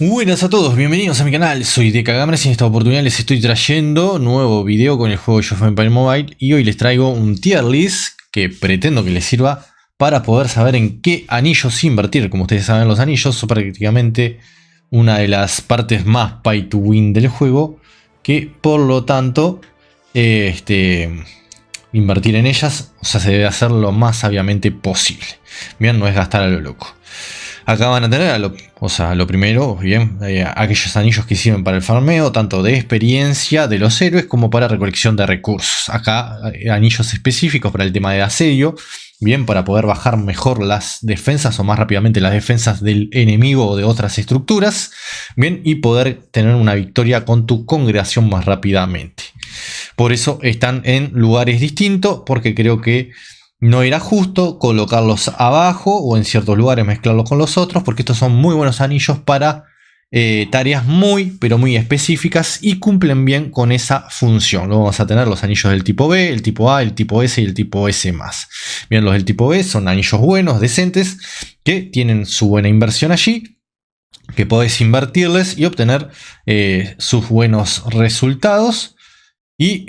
Buenas a todos, bienvenidos a mi canal, soy DKGamers y en esta oportunidad les estoy trayendo nuevo video con el juego Age of Empires Mobile y hoy les traigo un tier list que pretendo que les sirva para poder saber en qué anillos invertir. Como ustedes saben, los anillos son prácticamente una de las partes más pay to win del juego, que por lo tanto invertir en ellas, se debe hacer lo más sabiamente posible. Bien, no es gastar a lo loco. Acá van a tener lo primero, bien, aquellos anillos que sirven para el farmeo, tanto de experiencia de los héroes como para recolección de recursos. Acá anillos específicos para el tema de asedio, bien, para poder bajar mejor las defensas o más rápidamente las defensas del enemigo o de otras estructuras, bien, y poder tener una victoria con tu congregación más rápidamente. Por eso están en lugares distintos, porque creo que no era justo colocarlos abajo o en ciertos lugares mezclarlos con los otros, porque estos son muy buenos anillos para tareas muy específicas y cumplen bien con esa función. Luego vamos a tener los anillos del tipo B, el tipo A, el tipo S y el tipo S+. Bien, los del tipo B son anillos buenos, decentes, que tienen su buena inversión allí, que podés invertirles y obtener sus buenos resultados. Y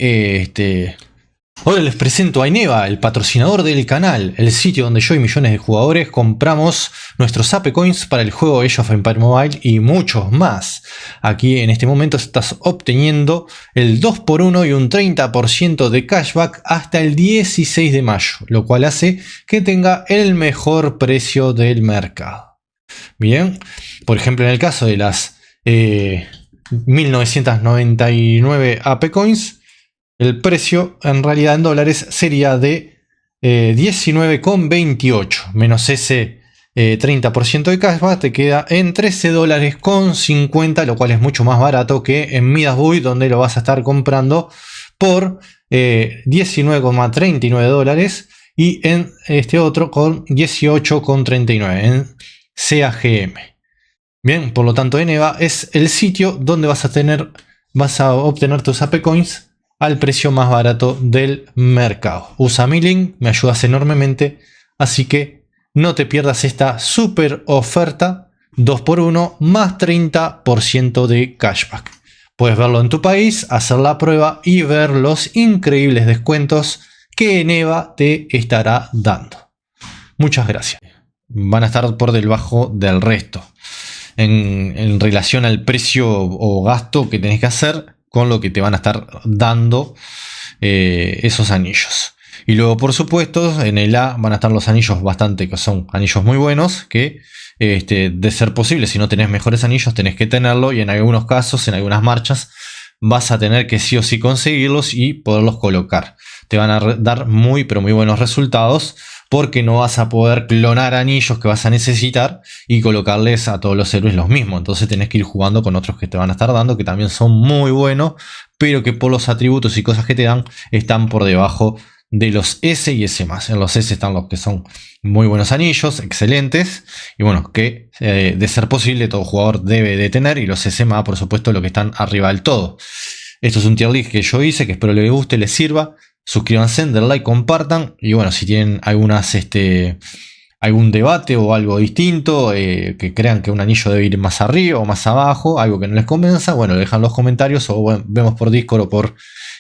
ahora les presento a Eneva, el patrocinador del canal, el sitio donde yo y millones de jugadores compramos nuestros Ape Coins para el juego Age of Empires Mobile y muchos más. Aquí en este momento estás obteniendo el 2x1 y un 30% de cashback hasta el 16 de mayo, lo cual hace que tenga el mejor precio del mercado. Bien, por ejemplo, en el caso de las 1999 Ape Coins, el precio en realidad en dólares sería de 19,28 menos ese 30% de cashback, te queda en $13,50, lo cual es mucho más barato que en Midas Buy, donde lo vas a estar comprando por $19,39 y en este otro con 18,39 en CAGM. Bien, por lo tanto Eneva es el sitio donde vas a obtener tus Ape Coins al precio más barato del mercado. Usa mi link, me ayudas enormemente, así que no te pierdas esta super oferta 2x1 más 30% de cashback. Puedes verlo en tu país, hacer la prueba y ver los increíbles descuentos que Eneva te estará dando. Muchas gracias. Van a estar por debajo del resto en relación al precio o gasto que tenés que hacer con lo que te van a estar dando esos anillos. Y luego, por supuesto, en el A van a estar los anillos que son anillos muy buenos, que de ser posible, si no tenés mejores anillos, tenés que tenerlo, y en algunos casos, en algunas marchas, vas a tener que sí o sí conseguirlos y poderlos colocar. Te van a dar muy buenos resultados, porque no vas a poder clonar anillos que vas a necesitar y colocarles a todos los héroes los mismos. Entonces tenés que ir jugando con otros que te van a estar dando, que también son muy buenos, pero que por los atributos y cosas que te dan, están por debajo de los S y S+. En los S están los que son muy buenos anillos, excelentes, y bueno, que de ser posible todo jugador debe de tener, y los S+, por supuesto, lo que están arriba del todo. Esto es un tier list que yo hice, que espero les guste, les sirva. Suscríbanse, den like, compartan, y bueno, si tienen algún debate o algo distinto, que crean que un anillo debe ir más arriba o más abajo, algo que no les convenza, bueno, dejan los comentarios, o bueno, vemos por Discord o por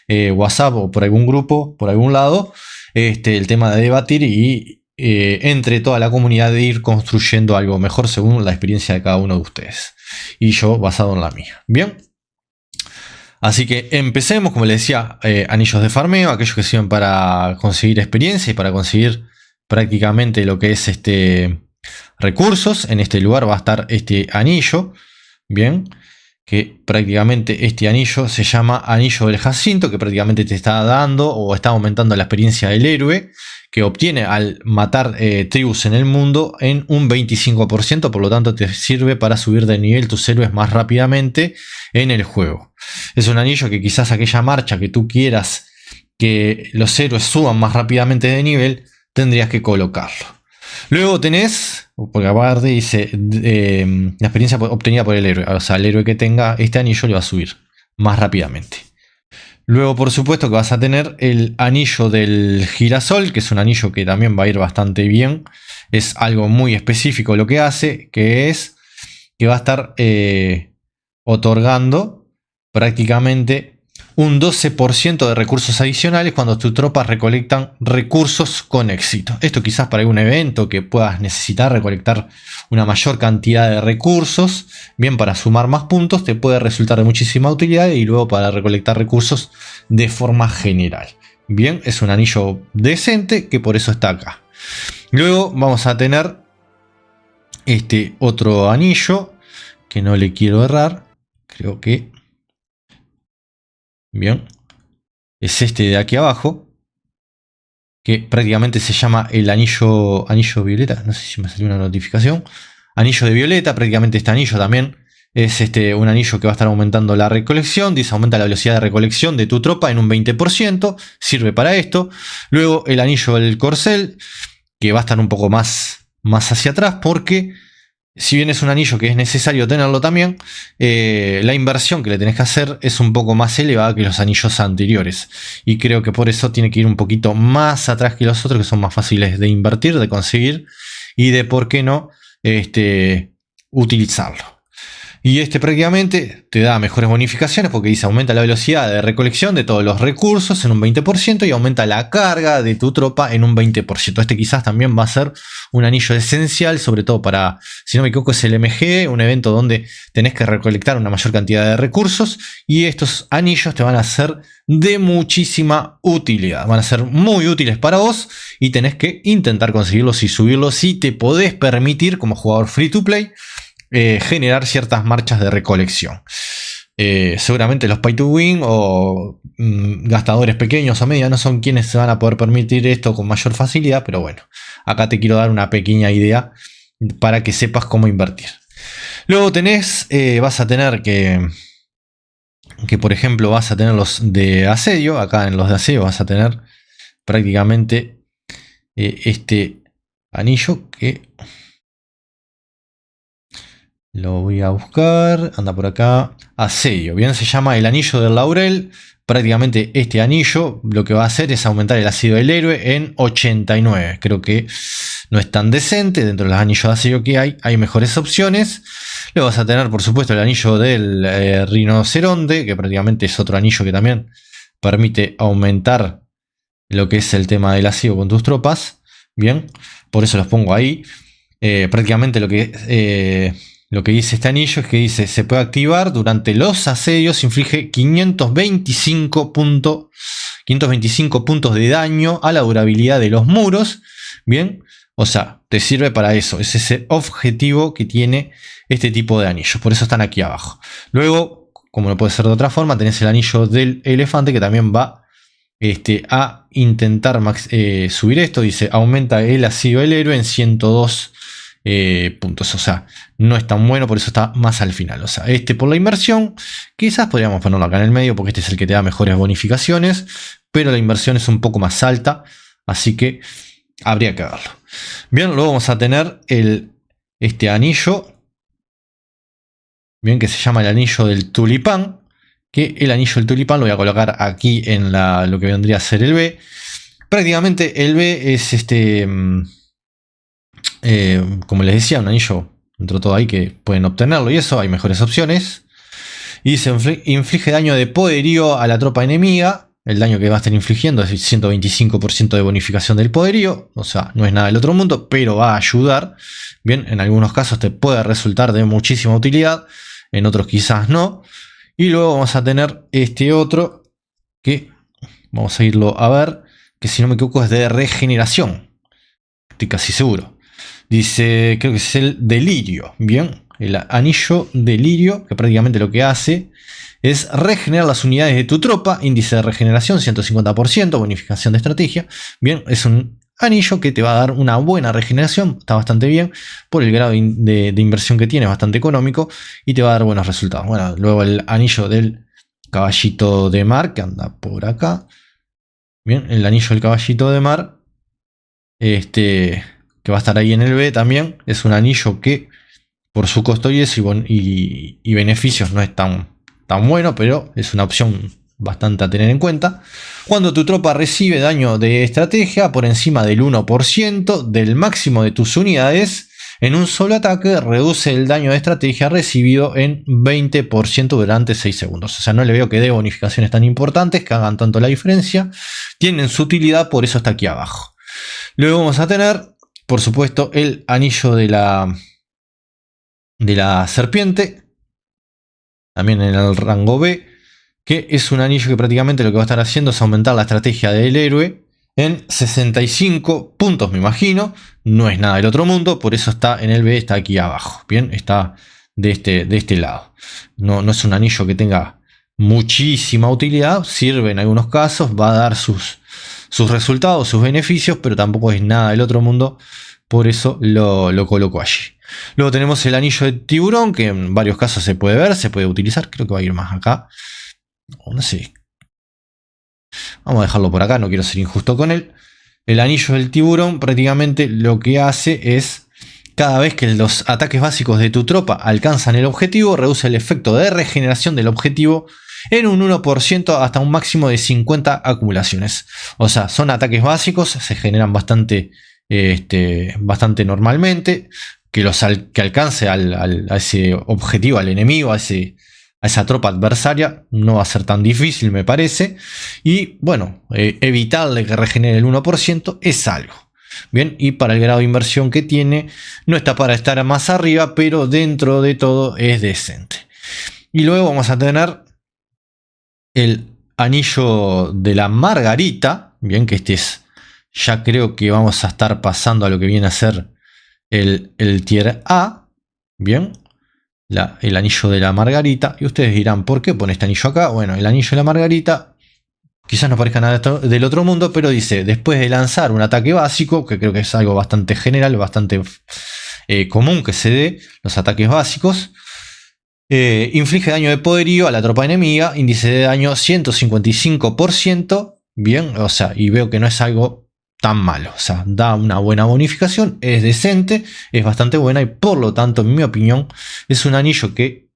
WhatsApp o por algún grupo, por algún lado, el tema de debatir y entre toda la comunidad de ir construyendo algo mejor según la experiencia de cada uno de ustedes, y yo basado en la mía. Bien. Así que empecemos, como les decía, anillos de farmeo, aquellos que sirven para conseguir experiencia y para conseguir prácticamente lo que es recursos. En este lugar va a estar este anillo, bien, que prácticamente este anillo se llama anillo del Jacinto, que prácticamente te está dando o está aumentando la experiencia del héroe que obtiene al matar tribus en el mundo en un 25%, por lo tanto te sirve para subir de nivel tus héroes más rápidamente en el juego. Es un anillo que quizás aquella marcha que tú quieras que los héroes suban más rápidamente de nivel, tendrías que colocarlo. Luego tenés, porque aparte dice la experiencia obtenida por el héroe, o sea, el héroe que tenga este anillo le va a subir más rápidamente. Luego, por supuesto, que vas a tener el anillo del girasol, que es un anillo que también va a ir bastante bien. Es algo muy específico lo que hace, que es que va a estar otorgando prácticamente un 12% de recursos adicionales cuando tus tropas recolectan recursos con éxito. Esto quizás para algún evento que puedas necesitar recolectar una mayor cantidad de recursos, bien, para sumar más puntos te puede resultar de muchísima utilidad, y luego para recolectar recursos de forma general. Bien, es un anillo decente que por eso está acá. Luego vamos a tener este otro anillo que no le quiero errar, creo que bien, es este de aquí abajo, que prácticamente se llama el anillo violeta. No sé si me salió una notificación. Anillo de violeta. Prácticamente este anillo también es un anillo que va a estar aumentando la recolección. Dice aumenta la velocidad de recolección de tu tropa en un 20%. Sirve para esto. Luego el anillo del corcel, que va a estar un poco más hacia atrás, porque si bien es un anillo que es necesario tenerlo también, la inversión que le tenés que hacer es un poco más elevada que los anillos anteriores. Y creo que por eso tiene que ir un poquito más atrás que los otros, que son más fáciles de invertir, de conseguir y de, por qué no, utilizarlo. Y prácticamente te da mejores bonificaciones porque dice aumenta la velocidad de recolección de todos los recursos en un 20% y aumenta la carga de tu tropa en un 20%. Quizás también va a ser un anillo esencial, sobre todo para, si no me equivoco, es el MG, un evento donde tenés que recolectar una mayor cantidad de recursos, y estos anillos te van a ser de muchísima utilidad. Van a ser muy útiles para vos y tenés que intentar conseguirlos y subirlos si te podés permitir, como jugador free to play, generar ciertas marchas de recolección. Seguramente los pay to win o gastadores pequeños o medianos son quienes se van a poder permitir esto con mayor facilidad, pero bueno, acá te quiero dar una pequeña idea para que sepas cómo invertir. Luego vas a tener que por ejemplo vas a tener los de asedio. Acá en los de asedio vas a tener prácticamente este anillo que lo voy a buscar, anda por acá. Asedio, bien, se llama el anillo del laurel. Prácticamente este anillo lo que va a hacer es aumentar el asedio del héroe en 89. Creo que no es tan decente. Dentro de los anillos de asedio que hay mejores opciones. Luego vas a tener, por supuesto, el anillo del rinoceronte, que prácticamente es otro anillo que también permite aumentar lo que es el tema del asedio con tus tropas. Bien, por eso los pongo ahí. Prácticamente lo que dice este anillo es que dice: se puede activar durante los asedios, inflige 525 puntos de daño a la durabilidad de los muros. Bien, o sea, te sirve para eso. Es ese objetivo que tiene este tipo de anillos. Por eso están aquí abajo. Luego, como no puede ser de otra forma, tenés el anillo del elefante, que también va a intentar subir esto. Dice: aumenta el asedio del héroe en 102 puntos. O sea, no es tan bueno, por eso está más al final. O sea, por la inversión, quizás podríamos ponerlo acá en el medio, porque este es el que te da mejores bonificaciones, pero la inversión es un poco más alta, así que habría que verlo. Bien, luego vamos a tener este anillo, bien, que se llama el anillo del tulipán. Que el anillo del tulipán lo voy a colocar aquí en lo que vendría a ser el B. Prácticamente el B es como les decía, un anillo dentro de todo ahí que pueden obtenerlo, y eso hay mejores opciones. Y se inflige daño de poderío a la tropa enemiga. El daño que va a estar infligiendo es el 125% de bonificación del poderío. O sea, no es nada del otro mundo, pero va a ayudar. Bien, en algunos casos te puede resultar de muchísima utilidad, en otros quizás no. Y luego vamos a tener este otro, que vamos a irlo a ver, que si no me equivoco es de regeneración. Estoy casi seguro. Dice, creo que es el delirio. Bien, el anillo delirio, que prácticamente lo que hace es regenerar las unidades de tu tropa. Índice de regeneración 150%, bonificación de estrategia. Bien, es un anillo que te va a dar una buena regeneración. Está bastante bien por el grado de inversión que tiene, bastante económico, y te va a dar buenos resultados. Bueno, luego el anillo del caballito de mar, que anda por acá. Bien, el anillo del caballito de mar, que va a estar ahí en el B también. Es un anillo que por su costo y beneficios no es tan bueno, pero es una opción bastante a tener en cuenta. Cuando tu tropa recibe daño de estrategia por encima del 1% del máximo de tus unidades, En un solo ataque reduce el daño de estrategia recibido en 20% durante 6 segundos. O sea, no le veo que dé bonificaciones tan importantes que hagan tanto la diferencia. Tienen su utilidad, por eso está aquí abajo. Luego vamos a tener, por supuesto, el anillo de la serpiente. También en el rango B, que es un anillo que prácticamente lo que va a estar haciendo es aumentar la estrategia del héroe en 65 puntos, me imagino. No es nada del otro mundo, por eso está en el B, está aquí abajo. Bien, está de este lado. No es un anillo que tenga muchísima utilidad, sirve en algunos casos, va a dar sus resultados, sus beneficios, pero tampoco es nada del otro mundo, por eso lo coloco allí. Luego tenemos el anillo de tiburón, que en varios casos se puede ver, se puede utilizar. Creo que va a ir más acá. No sé. Vamos a dejarlo por acá, no quiero ser injusto con él. El anillo del tiburón prácticamente lo que hace es, cada vez que los ataques básicos de tu tropa alcanzan el objetivo, reduce el efecto de regeneración del objetivo en un 1% hasta un máximo de 50 acumulaciones. O sea, son ataques básicos, se generan bastante normalmente. Que alcance a ese objetivo, al enemigo, a esa tropa adversaria, no va a ser tan difícil, me parece. Y bueno, evitarle que regenere el 1% es algo. Bien, y para el grado de inversión que tiene, no está para estar más arriba, pero dentro de todo es decente. Y luego vamos a tener el anillo de la margarita. Bien, que ya creo que vamos a estar pasando a lo que viene a ser el tier A, bien, el anillo de la margarita. Y ustedes dirán, ¿por qué pone este anillo acá? Bueno, el anillo de la margarita quizás no parezca nada del otro mundo, pero dice, después de lanzar un ataque básico, que creo que es algo bastante general, bastante común que se dé, los ataques básicos, inflige daño de poderío a la tropa enemiga, índice de daño 155%, bien, o sea, y veo que no es algo tan malo, o sea, da una buena bonificación, es decente, es bastante buena y por lo tanto, en mi opinión, es un anillo que,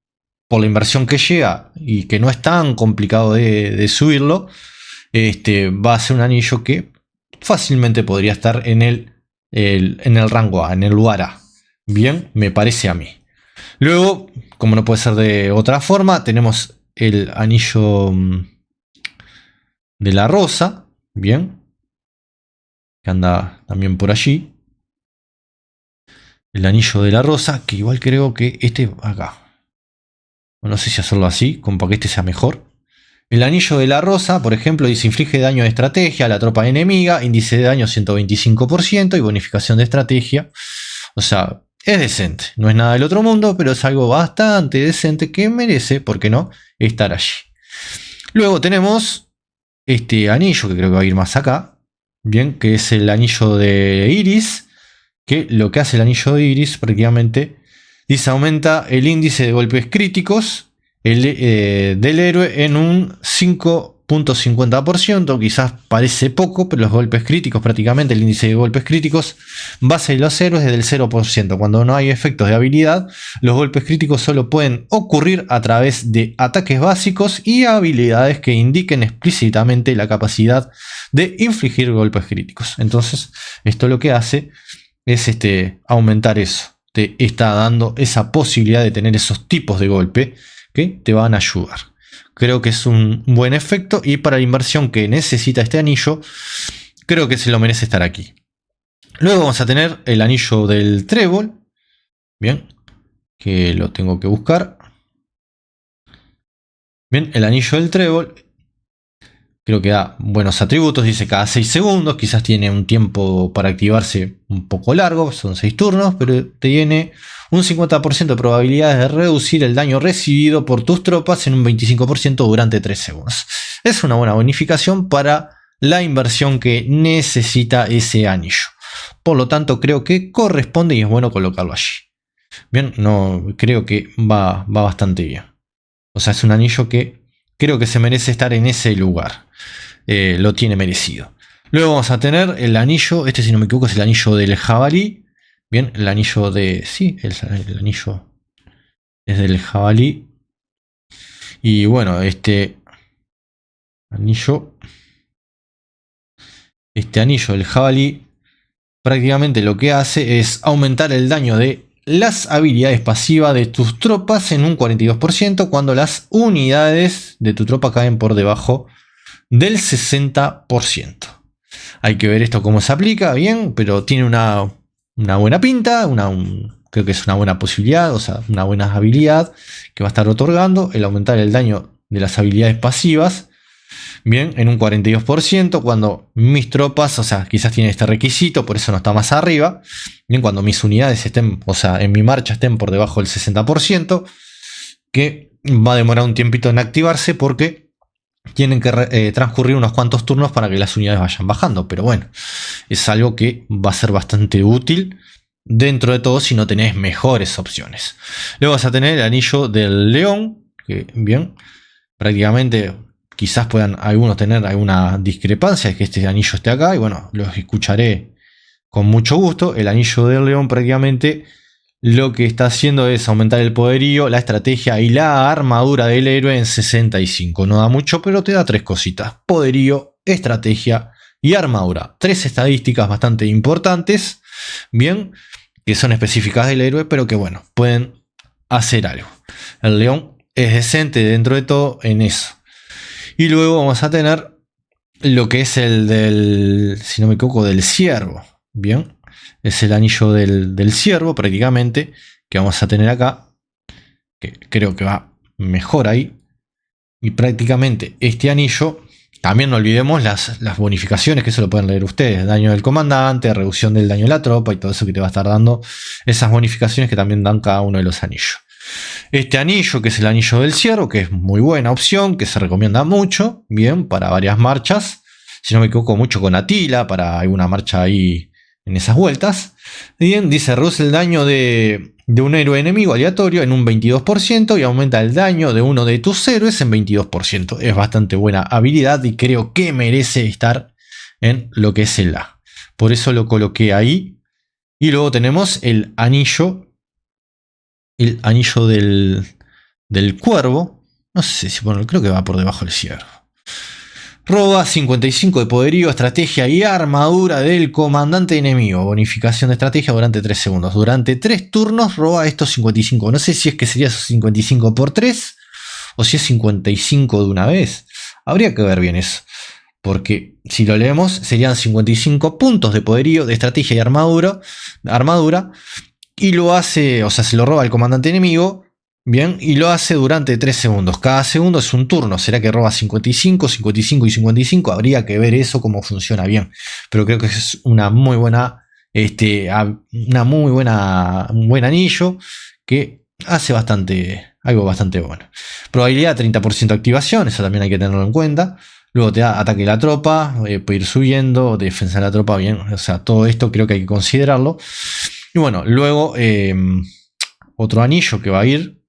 por la inversión que llega y que no es tan complicado de subirlo, va a ser un anillo que fácilmente podría estar en el rango A, en el lugar A. Bien, me parece a mí. Luego, como no puede ser de otra forma, tenemos el anillo de la rosa, bien, que anda también por allí. El anillo de la rosa, que igual creo que acá. No sé si hacerlo así, como para que este sea mejor. El anillo de la rosa, por ejemplo, dice inflige daño de estrategia a la tropa enemiga, índice de daño 125% y bonificación de estrategia. O sea, es decente. No es nada del otro mundo, pero es algo bastante decente que merece, ¿por qué no?, estar allí. Luego tenemos este anillo, que creo que va a ir más acá. Bien, que es el anillo de Iris. Que lo que hace el anillo de Iris prácticamente dice aumenta el índice de golpes críticos del héroe en un 5.50%. Quizás parece poco, pero los golpes críticos, prácticamente el índice de golpes críticos base de los héroes es del 0%. Cuando no hay efectos de habilidad, los golpes críticos solo pueden ocurrir a través de ataques básicos y habilidades que indiquen explícitamente la capacidad de infligir golpes críticos. Entonces, esto lo que hace es aumentar eso. Te está dando esa posibilidad de tener esos tipos de golpe que te van a ayudar. Creo que es un buen efecto y para la inversión que necesita este anillo, creo que se lo merece estar aquí. Luego vamos a tener el anillo del trébol. Bien, que lo tengo que buscar. Bien, el anillo del trébol. Creo que da buenos atributos, dice cada 6 segundos, quizás tiene un tiempo para activarse un poco largo, son 6 turnos, pero tiene un 50% de probabilidades de reducir el daño recibido por tus tropas en un 25% durante 3 segundos. Es una buena bonificación para la inversión que necesita ese anillo. Por lo tanto, creo que corresponde y es bueno colocarlo allí. Bien, no, creo que va bastante bien. O sea, es un anillo que creo que se merece estar en ese lugar. Lo tiene merecido. Luego vamos a tener el anillo. Si no me equivoco es el anillo del jabalí. Bien, el anillo de... Sí, el anillo es del jabalí. Y bueno, anillo... Este anillo del jabalí prácticamente lo que hace es aumentar el daño de las habilidades pasivas de tus tropas en un 42% cuando las unidades de tu tropa caen por debajo del 60%. Hay que ver esto cómo se aplica, bien, pero tiene una buena pinta, creo que es una buena posibilidad, o sea, una buena habilidad que va a estar otorgando el aumentar el daño de las habilidades pasivas, bien, en un 42% cuando mis tropas, o sea, quizás tienen este requisito, por eso no está más arriba, bien, cuando mis unidades estén, o sea, en mi marcha estén por debajo del 60%, que va a demorar un tiempito en activarse porque tienen que transcurrir unos cuantos turnos para que las unidades vayan bajando, pero bueno, es algo que va a ser bastante útil dentro de todo si no tenés mejores opciones. Luego vas a tener el anillo del león, que bien, prácticamente quizás puedan algunos tener alguna discrepancia, es que este anillo esté acá, y bueno, los escucharé con mucho gusto. El anillo del león prácticamente lo que está haciendo es aumentar el poderío, la estrategia y la armadura del héroe en 65. No da mucho, pero te da 3 cositas: poderío, estrategia y armadura. 3 estadísticas bastante importantes, bien, que son específicas del héroe, pero que bueno, pueden hacer algo. El león es decente dentro de todo en eso. Y luego vamos a tener lo que es el del, si no me equivoco, del ciervo. Bien, es el anillo del ciervo prácticamente, que vamos a tener acá, que creo que va mejor ahí. Y prácticamente este anillo, también no olvidemos las bonificaciones, que eso lo pueden leer ustedes: daño del comandante, reducción del daño de la tropa y todo eso que te va a estar dando, esas bonificaciones que también dan cada uno de los anillos. Este anillo, que es el anillo del ciervo, que es muy buena opción, que se recomienda mucho, bien, para varias marchas, si no me equivoco mucho con Atila, para alguna marcha ahí en esas vueltas. Bien, dice: reduce el daño de un héroe enemigo aleatorio en un 22% y aumenta el daño de uno de tus héroes en 22%. Es bastante buena habilidad y creo que merece estar en lo que es el A. Por eso lo coloqué ahí. Y luego tenemos el anillo del cuervo. No sé si, bueno, creo que va por debajo del ciervo. Roba 55 de poderío, estrategia y armadura del comandante enemigo. Bonificación de estrategia durante 3 segundos. Durante 3 turnos roba estos 55. No sé si es que sería 55 por 3 o si es 55 de una vez. Habría que ver bien eso. Porque si lo leemos serían 55 puntos de poderío, de estrategia y armadura. Y lo hace, o sea, se lo roba el comandante enemigo. Bien, y lo hace durante 3 segundos. Cada segundo es un turno. ¿Será que roba 55, 55 y 55? Habría que ver eso cómo funciona bien. Pero creo que es una muy buena, un buen anillo que hace algo bastante bueno. Probabilidad 30% de activación, eso también hay que tenerlo en cuenta. Luego te da ataque de la tropa, puede ir subiendo, defensa de la tropa, bien. O sea, todo esto creo que hay que considerarlo. Y bueno, luego otro anillo que va a ir,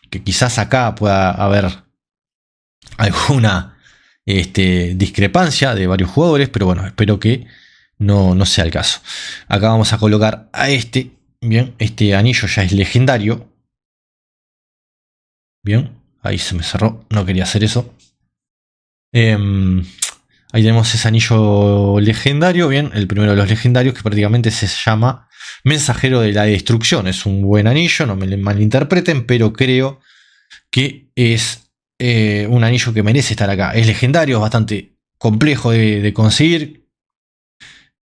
que quizás acá pueda haber alguna discrepancia de varios jugadores, pero bueno, espero que no sea el caso. Acá vamos a colocar a bien, este anillo ya es legendario. Bien, ahí se me cerró, no quería hacer eso. Ahí tenemos ese anillo legendario, bien, el primero de los legendarios, que prácticamente se llama Mensajero de la Destrucción. Es un buen anillo, no me malinterpreten, pero creo que es un anillo que merece estar acá. Es legendario, es bastante complejo de conseguir.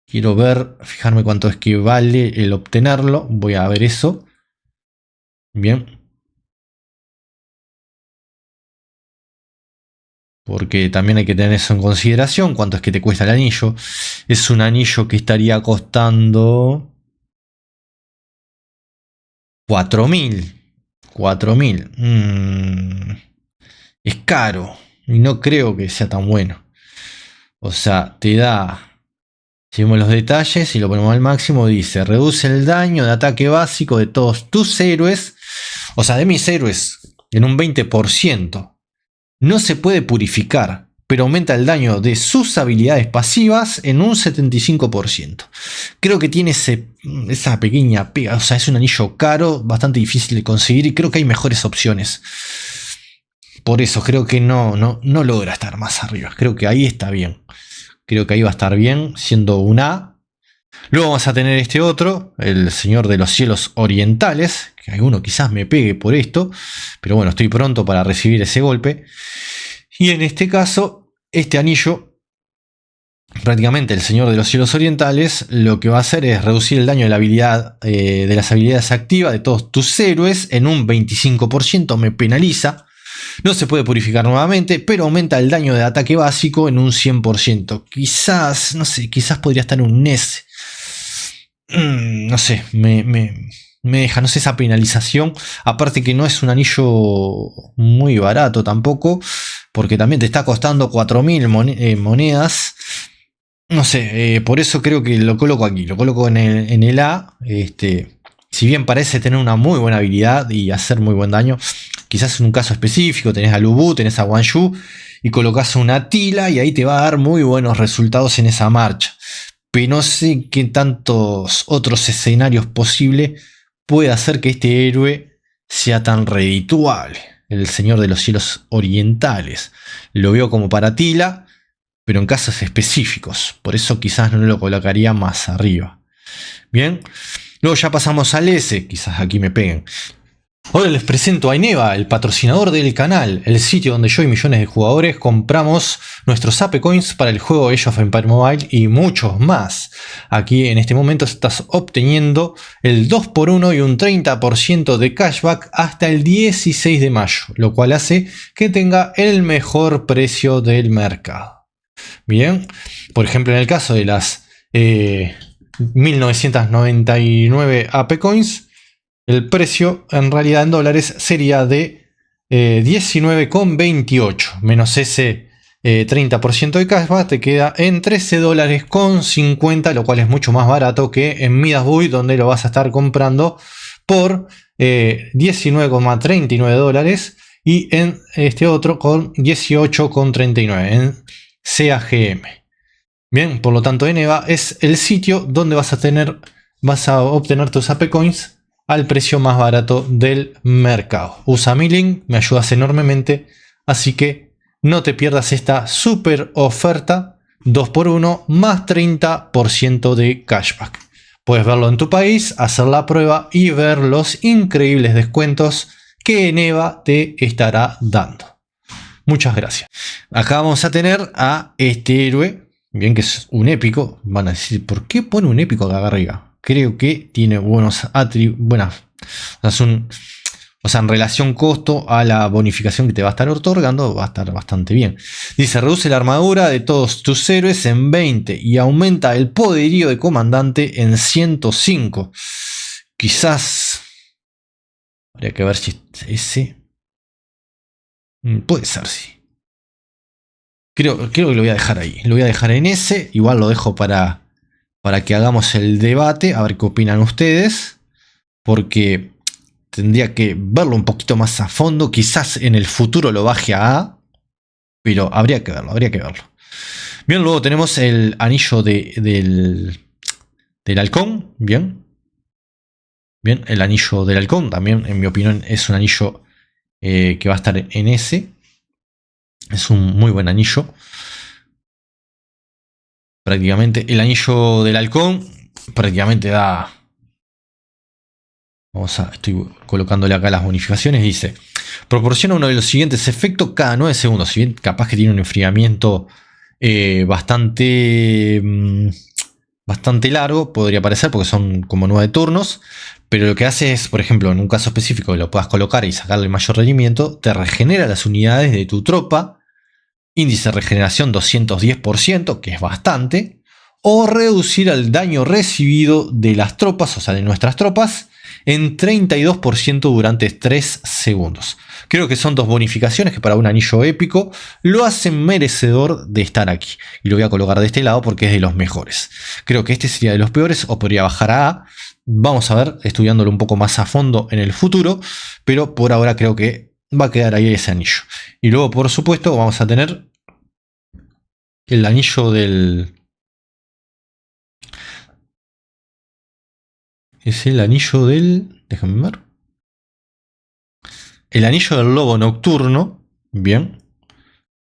Quiero fijarme cuánto es que vale el obtenerlo. Voy a ver eso. Bien. Porque también hay que tener eso en consideración. ¿Cuánto es que te cuesta el anillo? Es un anillo que estaría costando 4.000. 4.000. Es caro. Y no creo que sea tan bueno. O sea, te da... Si vemos los detalles y lo ponemos al máximo, dice: reduce el daño de ataque básico de todos tus héroes. O sea, de mis héroes en un 20%. No se puede purificar, pero aumenta el daño de sus habilidades pasivas en un 75%. Creo que tiene esa pequeña pega. O sea, es un anillo caro, bastante difícil de conseguir y creo que hay mejores opciones. Por eso creo que no logra estar más arriba. Creo que ahí está bien. Creo que ahí va a estar bien, siendo un A. Luego vamos a tener este otro, el Señor de los Cielos Orientales, que alguno quizás me pegue por esto, pero bueno, estoy pronto para recibir ese golpe. Y en este caso, este anillo, prácticamente el Señor de los Cielos Orientales, lo que va a hacer es reducir el daño de la habilidad, de las habilidades activas de todos tus héroes en un 25%, me penaliza. No se puede purificar nuevamente, pero aumenta el daño de ataque básico en un 100%. Quizás, no sé, quizás podría estar en un NES. No sé, me deja, no sé, esa penalización. Aparte que no es un anillo muy barato tampoco, porque también te está costando 4.000 monedas. No sé, por eso creo que lo coloco aquí, lo coloco en el A. Si bien parece tener una muy buena habilidad y hacer muy buen daño, quizás en un caso específico tenés a Lubu, tenés a Wanshu y colocas una Tila y ahí te va a dar muy buenos resultados en esa marcha. Pero no sé qué tantos otros escenarios posibles puede hacer que este héroe sea tan redituable. El Señor de los Cielos Orientales. Lo veo como para Tila, pero en casos específicos. Por eso quizás no lo colocaría más arriba. Bien. Luego ya pasamos al S. Quizás aquí me peguen. Ahora les presento a Eneva, el patrocinador del canal, el sitio donde yo y millones de jugadores compramos nuestros Ape Coins para el juego Age of Empires Mobile y muchos más. Aquí en este momento estás obteniendo el 2x1 y un 30% de cashback hasta el 16 de mayo, lo cual hace que tenga el mejor precio del mercado. Bien, por ejemplo en el caso de las 1999 Ape Coins, el precio en realidad en dólares sería de 19,28 menos ese 30% de cashback, te queda en 13 dólares con 50, lo cual es mucho más barato que en Midas Buy, donde lo vas a estar comprando por 19,39 dólares y en este otro con 18,39 en CAGM. Bien, por lo tanto Eneva es el sitio donde vas a obtener tus Ape Coins al precio más barato del mercado. Usa mi link, me ayudas enormemente, así que no te pierdas esta super oferta 2x1 más 30% de cashback. Puedes verlo en tu país, hacer la prueba y ver los increíbles descuentos que Eneva te estará dando. Muchas gracias. Acá vamos a tener a este héroe, bien que es un épico. Van a decir, ¿por qué pone un épico acá arriba? Creo que tiene buenos atributos, o sea, en relación costo a la bonificación que te va a estar otorgando, va a estar bastante bien. Dice, reduce la armadura de todos tus héroes en 20 y aumenta el poderío de comandante en 105. Quizás habría que ver si ese puede ser, sí. Creo que lo voy a dejar ahí. Lo voy a dejar en ese. Igual lo dejo para que hagamos el debate, a ver qué opinan ustedes, porque tendría que verlo un poquito más a fondo, quizás en el futuro lo baje a A, pero habría que verlo. Bien, luego tenemos el anillo del halcón, bien, el anillo del halcón, también en mi opinión es un anillo que va a estar en ese, es un muy buen anillo. Prácticamente el anillo del halcón prácticamente da... estoy colocándole acá las bonificaciones. Dice, proporciona uno de los siguientes efectos cada 9 segundos. Si bien capaz que tiene un enfriamiento bastante largo, podría parecer, porque son como 9 turnos. Pero lo que hace es, por ejemplo, en un caso específico que lo puedas colocar y sacarle el mayor rendimiento, te regenera las unidades de tu tropa. Índice de regeneración 210%, que es bastante. O reducir el daño recibido de las tropas, o sea, de nuestras tropas, en 32% durante 3 segundos. Creo que son dos bonificaciones que para un anillo épico lo hacen merecedor de estar aquí. Y lo voy a colocar de este lado porque es de los mejores. Creo que este sería de los peores o podría bajar a A. Vamos a ver, estudiándolo un poco más a fondo en el futuro. Pero por ahora creo que va a quedar ahí ese anillo. Y luego, por supuesto, vamos a tener el anillo del... Es el anillo del... Déjame ver. El anillo del lobo nocturno. Bien.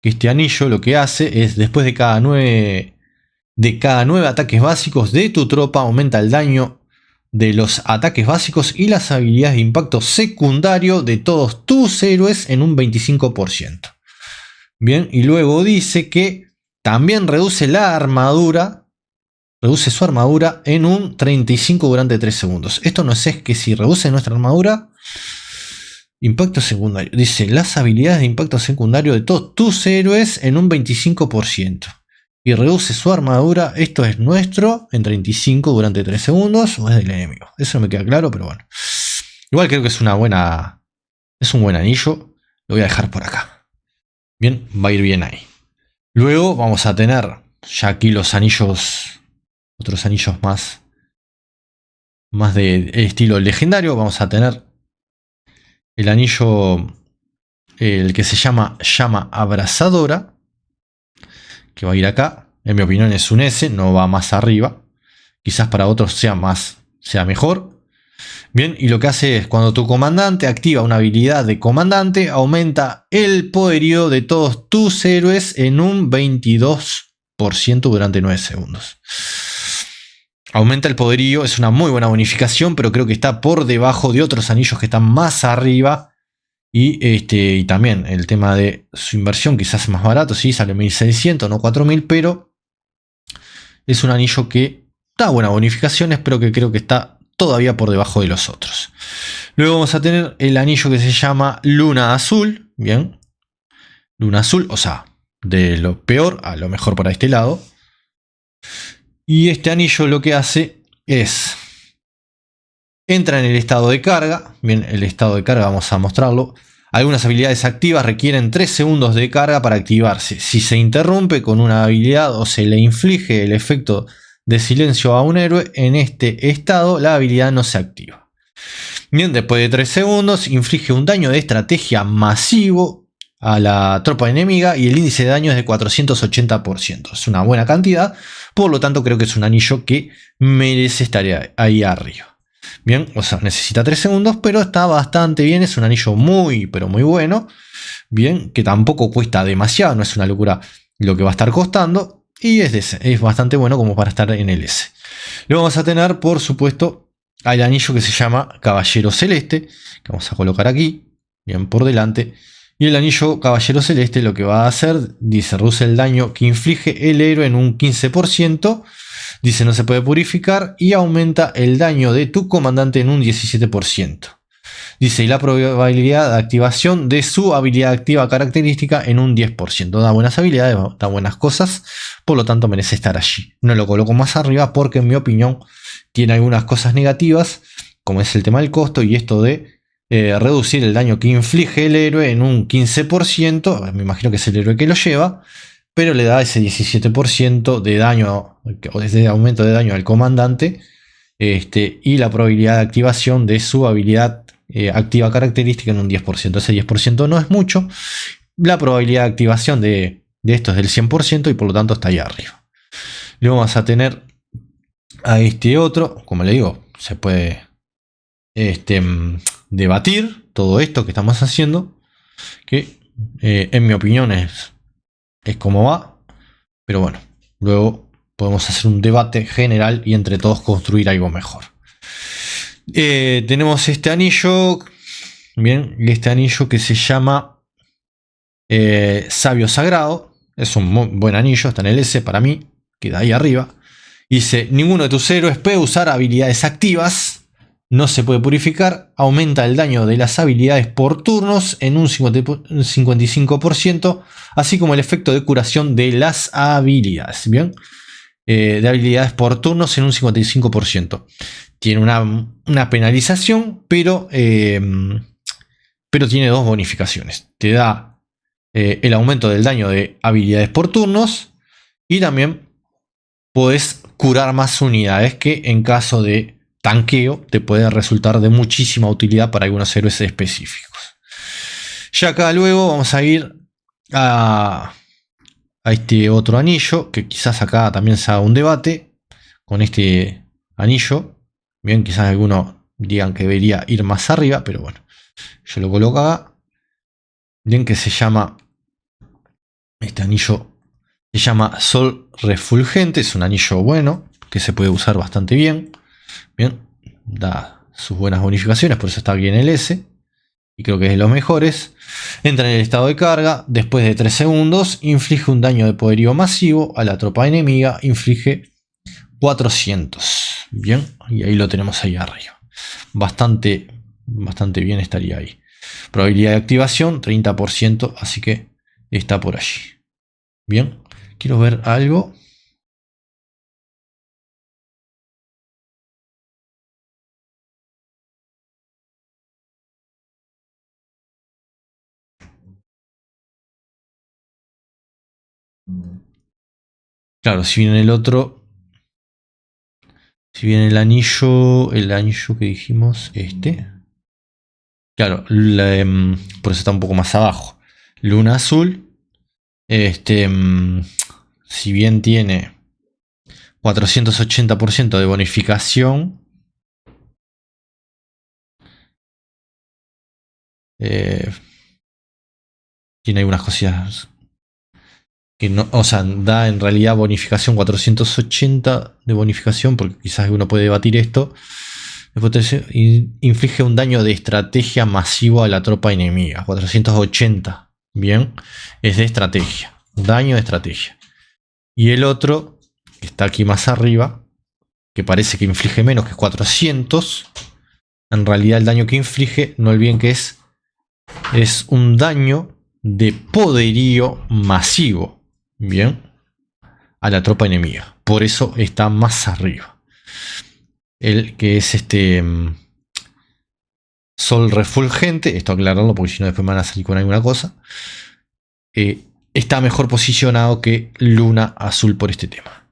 Este anillo lo que hace es, después de cada 9 de cada 9 ataques básicos de tu tropa. Aumenta el daño de los ataques básicos y las habilidades de impacto secundario de todos tus héroes en un 25%. Bien, y luego dice que también reduce la armadura, reduce su armadura en un 35 durante 3 segundos. Esto no es que si reduce nuestra armadura, impacto secundario. Dice las habilidades de impacto secundario de todos tus héroes en un 25%. Y reduce su armadura, esto es nuestro, en 35 durante 3 segundos, o es del enemigo. Eso no me queda claro, pero bueno. Igual creo que es un buen anillo. Lo voy a dejar por acá. Bien, va a ir bien ahí. Luego vamos a tener ya aquí los anillos, otros anillos más de estilo legendario. Vamos a tener el anillo, el que se llama Llama Abrasadora, que va a ir acá. En mi opinión es un S, no va más arriba. Quizás para otros sea mejor. Bien, y lo que hace es cuando tu comandante activa una habilidad de comandante, aumenta el poderío de todos tus héroes en un 22% durante 9 segundos. Aumenta el poderío, es una muy buena bonificación, pero creo que está por debajo de otros anillos que están más arriba. Y también el tema de su inversión, quizás es más barato, sí, sale 1600, no 4000, pero es un anillo que da buenas bonificaciones, pero que creo que está todavía por debajo de los otros. Luego vamos a tener el anillo que se llama Luna Azul. Bien, Luna Azul, o sea, de lo peor a lo mejor para este lado. Y este anillo lo que hace es: entra en el estado de carga. Bien, el estado de carga vamos a mostrarlo. Algunas habilidades activas requieren 3 segundos de carga para activarse. Si se interrumpe con una habilidad o se le inflige el efecto de silencio a un héroe, en este estado la habilidad no se activa. Bien, después de 3 segundos inflige un daño de estrategia masivo a la tropa enemiga y el índice de daño es de 480%. Es una buena cantidad, por lo tanto creo que es un anillo que merece estar ahí arriba. Bien, o sea, necesita 3 segundos, pero está bastante bien. Es un anillo muy, pero muy bueno. Bien, que tampoco cuesta demasiado, no es una locura lo que va a estar costando. Y es bastante bueno como para estar en el S. Luego vamos a tener, por supuesto, al anillo que se llama Caballero Celeste, que vamos a colocar aquí, bien por delante. Y el anillo Caballero Celeste lo que va a hacer, dice, reduce el daño que inflige el héroe en un 15%. Dice, no se puede purificar y aumenta el daño de tu comandante en un 17%. Dice, y la probabilidad de activación de su habilidad activa característica en un 10%. Da buenas habilidades, da buenas cosas, por lo tanto merece estar allí. No lo coloco más arriba porque en mi opinión tiene algunas cosas negativas, como es el tema del costo y esto de reducir el daño que inflige el héroe en un 15%. Me imagino que es el héroe que lo lleva, pero le da ese 17% de daño, o ese aumento de daño al comandante, y la probabilidad de activación de su habilidad activa característica en un 10%. Ese 10% no es mucho. La probabilidad de activación de esto es del 100% y por lo tanto está ahí arriba. Luego vamos a tener a este otro, como le digo, se puede debatir todo esto que estamos haciendo, que en mi opinión es como va, pero bueno, luego podemos hacer un debate general y entre todos construir algo mejor. Tenemos este anillo, bien, y este anillo que se llama Sabio Sagrado. Es un muy buen anillo, está en el S para mí, queda ahí arriba. Dice, ninguno de tus héroes puede usar habilidades activas, no se puede purificar, aumenta el daño de las habilidades por turnos en un 55%, así como el efecto de curación de las habilidades, bien, de habilidades por turnos en un 55%. Tiene una penalización, pero tiene dos bonificaciones. Te da el aumento del daño de habilidades por turnos y también puedes curar más unidades, que en caso de tanqueo te puede resultar de muchísima utilidad para algunos héroes específicos. Ya acá luego vamos a ir a este otro anillo, que quizás acá también se haga un debate con este anillo. Bien, quizás algunos digan que debería ir más arriba, pero bueno, yo lo coloco acá. Bien, que se llama este anillo Se llama Sol Refulgente, es un anillo bueno que se puede usar bastante bien. Bien, da sus buenas bonificaciones, por eso está aquí en el S. Y creo que es de los mejores. Entra en el estado de carga, después de 3 segundos, inflige un daño de poderío masivo a la tropa enemiga, inflige 400. Bien, y ahí lo tenemos ahí arriba. Bastante bien estaría ahí. Probabilidad de activación, 30%, así que está por allí. Bien, quiero ver algo. Claro, si bien el otro, si bien el anillo que dijimos, claro, por eso está un poco más abajo. Luna azul, si bien tiene 480% de bonificación, tiene algunas cosillas que no, o sea, da en realidad bonificación 480 de bonificación, porque quizás uno puede debatir esto. Después inflige un daño de estrategia masivo a la tropa enemiga, 480. Bien, es de estrategia, daño de estrategia. Y el otro, que está aquí más arriba, que parece que inflige menos que 400. En realidad el daño que inflige, no olviden que es un daño de poderío masivo. Bien, a la tropa enemiga. Por eso está más arriba. El que es Sol Refulgente, esto aclararlo porque si no después me van a salir con alguna cosa. Está mejor posicionado que Luna Azul por este tema.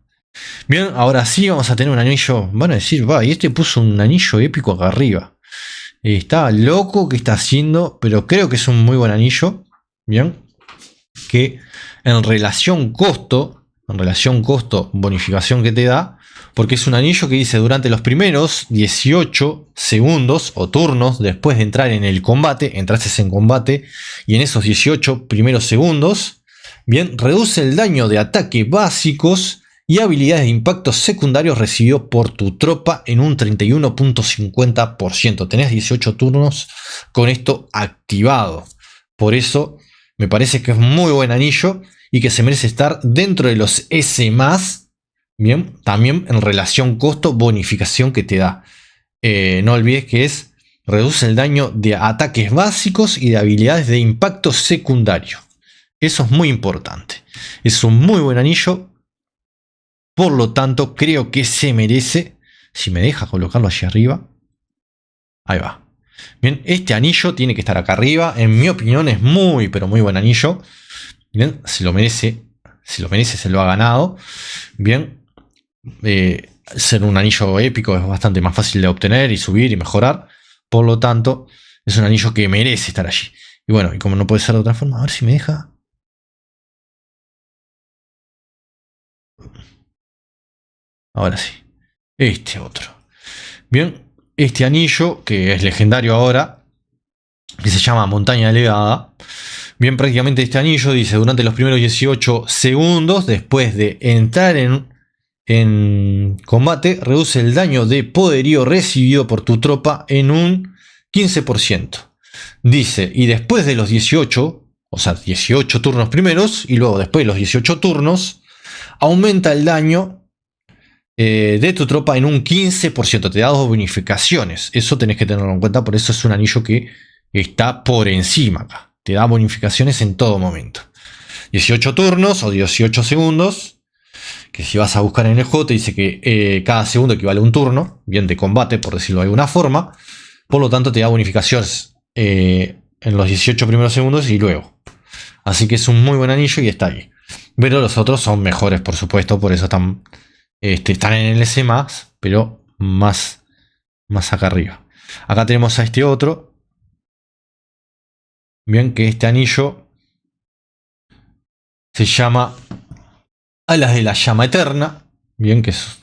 Bien, ahora sí vamos a tener un anillo. Van a decir, va, y este puso un anillo épico acá arriba. Está loco que está haciendo, pero creo que es un muy buen anillo. Bien, que en relación costo, bonificación que te da, porque es un anillo que dice durante los primeros 18 segundos o turnos después de entrar en el combate, entraste en combate y en esos 18 primeros segundos, bien, reduce el daño de ataque básicos y habilidades de impacto secundarios recibidos por tu tropa en un 31.50%. Tenés 18 turnos con esto activado. Por eso me parece que es muy buen anillo y que se merece estar dentro de los S+. Bien, también en relación costo-bonificación que te da. No olvides que reduce el daño de ataques básicos y de habilidades de impacto secundario. Eso es muy importante. Es un muy buen anillo. Por lo tanto, creo que se merece. Si me deja colocarlo allí arriba. Ahí va. Bien, este anillo tiene que estar acá arriba. En mi opinión es muy, pero muy buen anillo. Bien, se lo merece. Se lo ha ganado. Bien. Ser un anillo épico es bastante más fácil de obtener y subir y mejorar. Por lo tanto, es un anillo que merece estar allí. Y bueno, y como no puede ser de otra forma, a ver si me deja. Ahora sí. Este otro. Bien, este anillo, que es legendario ahora, que se llama Montaña Elevada. Bien, prácticamente este anillo dice durante los primeros 18 segundos, después de entrar en combate, reduce el daño de poderío recibido por tu tropa en un 15%. Dice, y después de los 18, o sea, 18 turnos primeros, y luego después de los 18 turnos, aumenta el daño de tu tropa en un 15%. Te da 2 bonificaciones. Eso tenés que tenerlo en cuenta, por eso es un anillo que está por encima acá. Te da bonificaciones en todo momento. 18 turnos o 18 segundos. Que si vas a buscar en el juego te dice que cada segundo equivale a un turno, bien, de combate, por decirlo de alguna forma. Por lo tanto te da bonificaciones en los 18 primeros segundos y luego. Así que es un muy buen anillo y está ahí. Pero los otros son mejores, por supuesto, por eso están en el S+, pero más acá arriba. Acá tenemos a este otro. Bien, que este anillo se llama Alas de la Llama Eterna. Bien, que es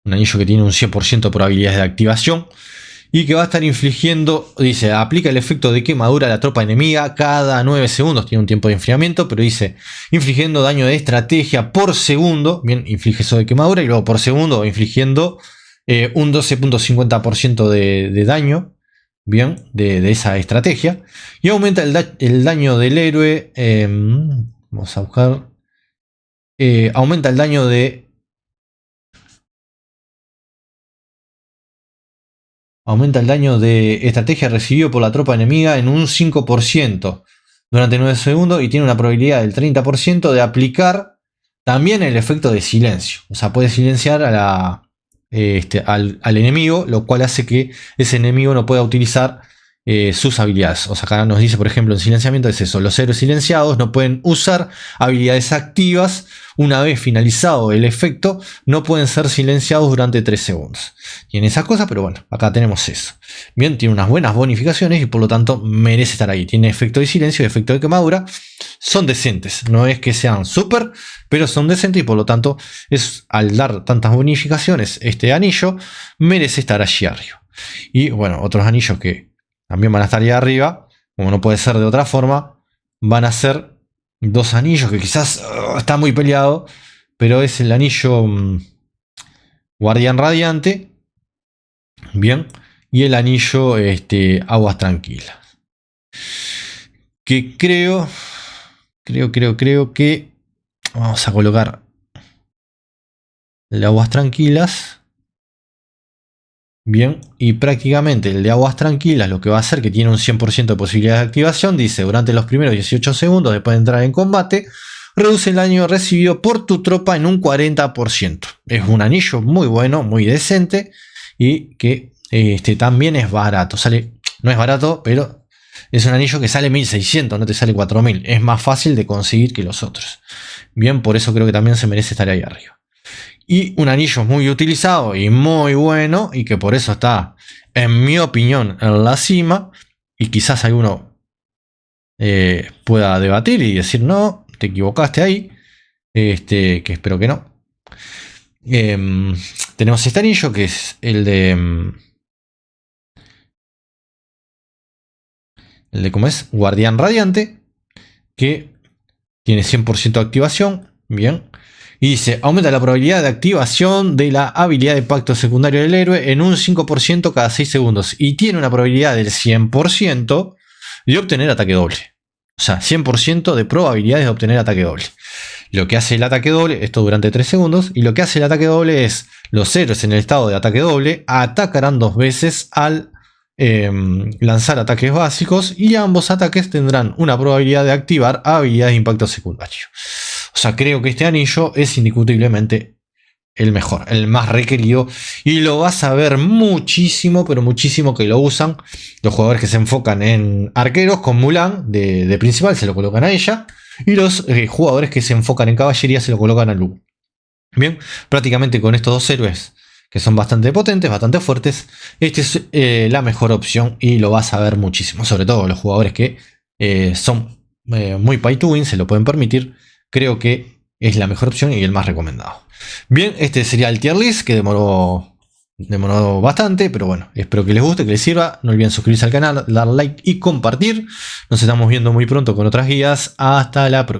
un anillo que tiene un 100% de probabilidades de activación. y que va a estar infligiendo, dice, aplica el efecto de quemadura a la tropa enemiga cada 9 segundos, tiene un tiempo de enfriamiento, pero dice, infligiendo daño de estrategia por segundo, bien, inflige eso de quemadura, y luego por segundo infligiendo un 12.50% de daño, bien, de esa estrategia, y aumenta el daño del héroe, vamos a buscar, aumenta el daño de... Aumenta el daño de estrategia recibido por la tropa enemiga en un 5% durante 9 segundos y tiene una probabilidad del 30% de aplicar también el efecto de silencio. O sea, puede silenciar a al enemigo, lo cual hace que ese enemigo no pueda utilizar sus habilidades. O sea, acá nos dice, por ejemplo, en silenciamiento es eso: los héroes silenciados no pueden usar habilidades activas. Una vez finalizado el efecto, no pueden ser silenciados durante 3 segundos. Tiene esas cosas, pero bueno, acá tenemos eso. Bien, tiene unas buenas bonificaciones y por lo tanto merece estar ahí. Tiene efecto de silencio y efecto de quemadura. Son decentes, no es que sean súper, pero son decentes y por lo tanto, al dar tantas bonificaciones, este anillo merece estar allí arriba. Y bueno, otros anillos que también van a estar ahí arriba, como no puede ser de otra forma, van a ser dos anillos que quizás está muy peleado, pero es el anillo Guardián Radiante, bien, y el anillo Aguas Tranquilas. Que creo que vamos a colocar el de Aguas Tranquilas. Bien, y prácticamente el de Aguas Tranquilas lo que va a hacer, que tiene un 100% de posibilidad de activación, dice: durante los primeros 18 segundos después de entrar en combate, reduce el daño recibido por tu tropa en un 40%. Es un anillo muy bueno, muy decente, y que también es barato. No es barato, pero es un anillo que sale 1600, no te sale 4000. Es más fácil de conseguir que los otros. Bien, por eso creo que también se merece estar ahí arriba. Y un anillo muy utilizado y muy bueno, y que por eso está, en mi opinión, en la cima. Y quizás alguno pueda debatir y decir: no, te equivocaste ahí. Que espero que no. Tenemos este anillo que es el de... ¿cómo es? Guardián Radiante, que tiene 100% de activación. Bien. Y dice: aumenta la probabilidad de activación de la habilidad de pacto secundario del héroe en un 5% cada 6 segundos. Y tiene una probabilidad del 100% de obtener ataque doble. O sea, 100% de probabilidades de obtener ataque doble. Lo que hace el ataque doble, esto durante 3 segundos, y lo que hace el ataque doble es: los héroes en el estado de ataque doble atacarán 2 veces al lanzar ataques básicos, y ambos ataques tendrán una probabilidad de activar habilidades de impacto secundario. O sea, creo que este anillo es indiscutiblemente el mejor, el más requerido, y lo vas a ver muchísimo, pero muchísimo que lo usan los jugadores que se enfocan en arqueros con Mulan de principal, se lo colocan a ella, y los jugadores que se enfocan en caballería se lo colocan a Lu. Bien, prácticamente con estos dos héroes que son bastante potentes, bastante fuertes, esta es la mejor opción y lo vas a ver muchísimo, sobre todo los jugadores que son muy pay to win, se lo pueden permitir. Creo que es la mejor opción y el más recomendado. Bien, este sería el tier list, que demoró bastante, pero bueno, espero que les guste, que les sirva. No olviden suscribirse al canal, dar like y compartir. Nos estamos viendo muy pronto con otras guías. Hasta la próxima.